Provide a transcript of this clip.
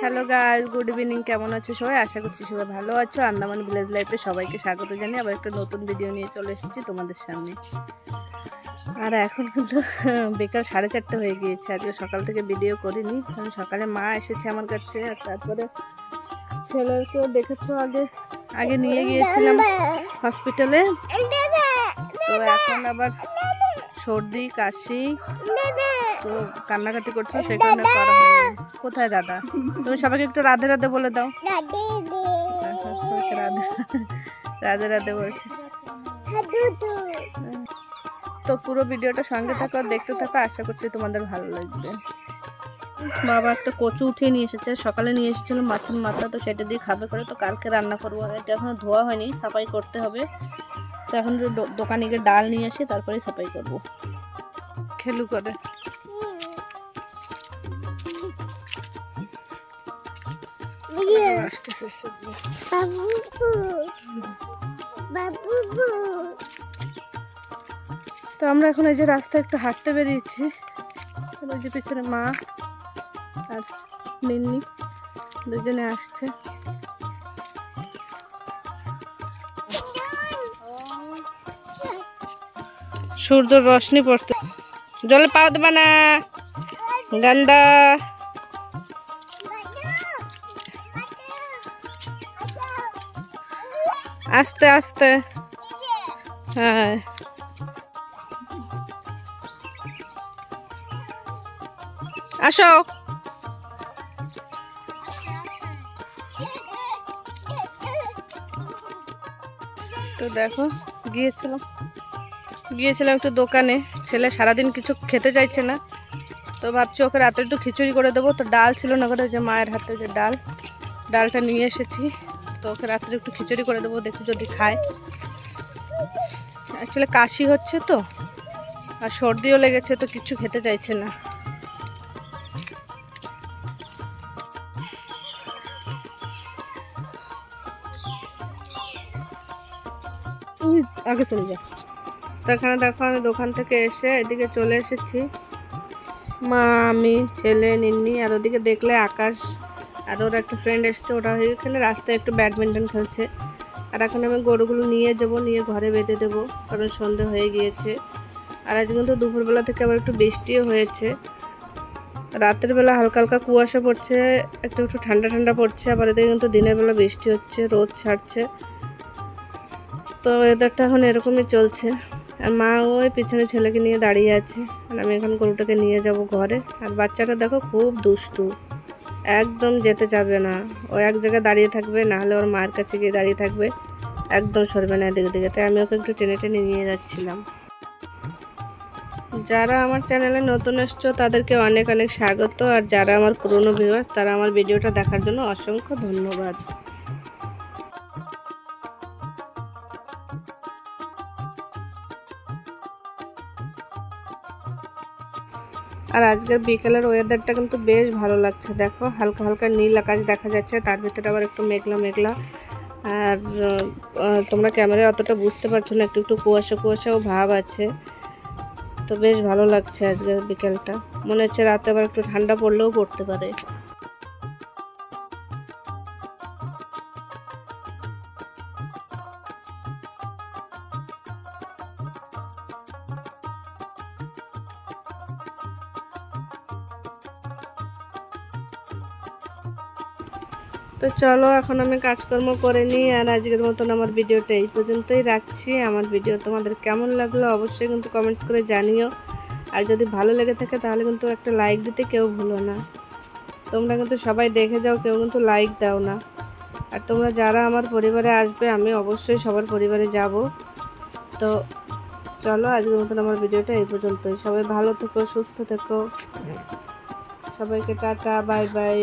Hello guys, good evening. কেমন আছো সবাই? আশা করছি সবাই ভালো আছো। আন্দামান ভিলেজ লাইফে সবাইকে স্বাগত জানিয়ে আবার একটা নতুন ভিডিও নিয়ে চলে এসেছি তোমাদের সামনে। আর এখন কিন্তু বিকাল 4:30 হয়ে গিয়েছে। আজকে সকাল থেকে ভিডিও করিনি, কারণ সকালে মা এসেছে আমার কাছে, আর তারপরে ছেলেকেও দেখেছো আগে নিয়ে গিয়েছিলাম হসপিটালে। তো এখন আবার সর্দি কাশি, তো কান্নাকাটি করছি, সেই কারণে করা হয়নি। কোথায় দাদা? তুমি সবাইকে একটু রাধে রাধে বলে দাও। রাধে রাধে বলছি। তো পুরো ভিডিওটা সঙ্গে থাকো, দেখতে থাকো, আশা করছি তোমাদের ভালো লাগবে। বাবা একটা কচু উঠিয়ে নিয়ে এসেছে, সকালে নিয়ে এসেছিল মাছের মাথা, তো সেটা দিয়ে খাবে করে। তো কালকে রান্না করবো, এটা এখনো ধোয়া হয়নি, সাফাই করতে হবে। তো এখন দোকানে গিয়ে ডাল নিয়ে আসি, তারপরে সাফাই করবো। খেলু করে তো আমরা এখন এই যে রাস্তায় একটু হাঁটতে বেরিয়েছি। ওই যে পিছনে মা আর মিন্নি দুজনে আসছে। সূর্যের রশ্মি পড়তে, জলে পাও দেবা না, গান্দা। আস্তে আস্তে, হ্যাঁ। আসো। তো দেখো গিয়েছিলাম একটু দোকানে। ছেলে সারাদিন কিছু খেতে চাইছে না, তো ভাবছি ওকে রাতে একটু খিচুড়ি করে দেবো। তো ডাল ছিল না ঘরে, যে মায়ের হাতে যে ডালটা নিয়ে এসেছি। তো ওকে রাত্রে একটু খিচুড়ি করে দেবো, দেখি যদি খায়। অ্যাকচুয়ালি কাশি হচ্ছে তো, আর সর্দিও লেগেছে, তো কিছু খেতে চাইছে না। আগে চলে যা। তো এখানে দেখো আমি দোকান থেকে এসে এদিকে চলে এসেছি। মা, আমি, ছেলে, নিন্নি, আর ওদিকে দেখলে আকাশ আর ওর একটা ফ্রেন্ড এসছে, ওরা এখানে রাস্তায় একটু ব্যাডমিন্টন খেলছে। আর এখন আমি গরুগুলো নিয়ে যাবো, নিয়ে ঘরে বেঁধে দেবো, কারণ সন্ধে হয়ে গিয়েছে। আর আজ কিন্তু দুপুরবেলা থেকে আবার একটু বৃষ্টিও হয়েছে। রাতের বেলা হালকা হালকা কুয়াশা পড়ছে, একটু একটু ঠান্ডা ঠান্ডা পড়ছে। আবার এদিকে কিন্তু দিনের বেলা বৃষ্টি হচ্ছে, রোদ ছাড়ছে। তো ওয়েদারটা এখন এরকমই চলছে। আর মা ওই পিছনে ছেলেকে নিয়ে দাঁড়িয়ে আছে, আর আমি এখন গরুটাকে নিয়ে যাব ঘরে। আর বাচ্চাটা দেখো খুব দুষ্টু, একদম যেতে যাবে না। ও এক জায়গায় দাঁড়িয়ে থাকবে, না হলে ওর মায়ের কাছে গিয়ে দাঁড়িয়ে থাকবে, একদম সরবে না এদিকে দিকে। তাই আমি ওকে একটু টেনে টেনে নিয়ে যাচ্ছিলাম। যারা আমার চ্যানেলে নতুন এসছো তাদেরকে অনেক অনেক স্বাগত, আর যারা আমার পুরনো ভিউয়ার্স তারা আমার ভিডিওটা দেখার জন্য অসংখ্য ধন্যবাদ। আর আজকের বিকেলের ওয়েদারটা কিন্তু বেশ ভালো লাগছে। দেখো হালকা হালকা নীল আকাশ দেখা যাচ্ছে, তার ভিতরে আবার একটু মেঘলা মেঘলা। আর তোমরা ক্যামেরায় অতটা বুঝতে পারছো না, একটু একটু কুয়াশা কুয়াশাও ভাব আছে। তো বেশ ভালো লাগছে আজকের বিকেলটা। মনে হচ্ছে রাতে আবার একটু ঠান্ডা পড়লেও পড়তে পারে। তো চলো এখন আমি কাজকর্ম করে নিই। আর আজকের মতন আমার ভিডিওটা এই পর্যন্তই রাখছি। আমার ভিডিও তোমাদের কেমন লাগলো অবশ্যই কিন্তু কমেন্টস করে জানিও। আর যদি ভালো লেগে থাকে তাহলে কিন্তু একটা লাইক দিতে কেউ ভুলো না। তোমরা কিন্তু সবাই দেখে যাও, কেউ কিন্তু লাইক দাও না। আর তোমরা যারা আমার পরিবারে আসবে, আমি অবশ্যই সবার পরিবারে যাব। তো চলো আজকের মতন আমার ভিডিওটা এই পর্যন্তই। সবাই ভালো থেকো, সুস্থ থেকো, সবাইকে টাটা, বাই বাই।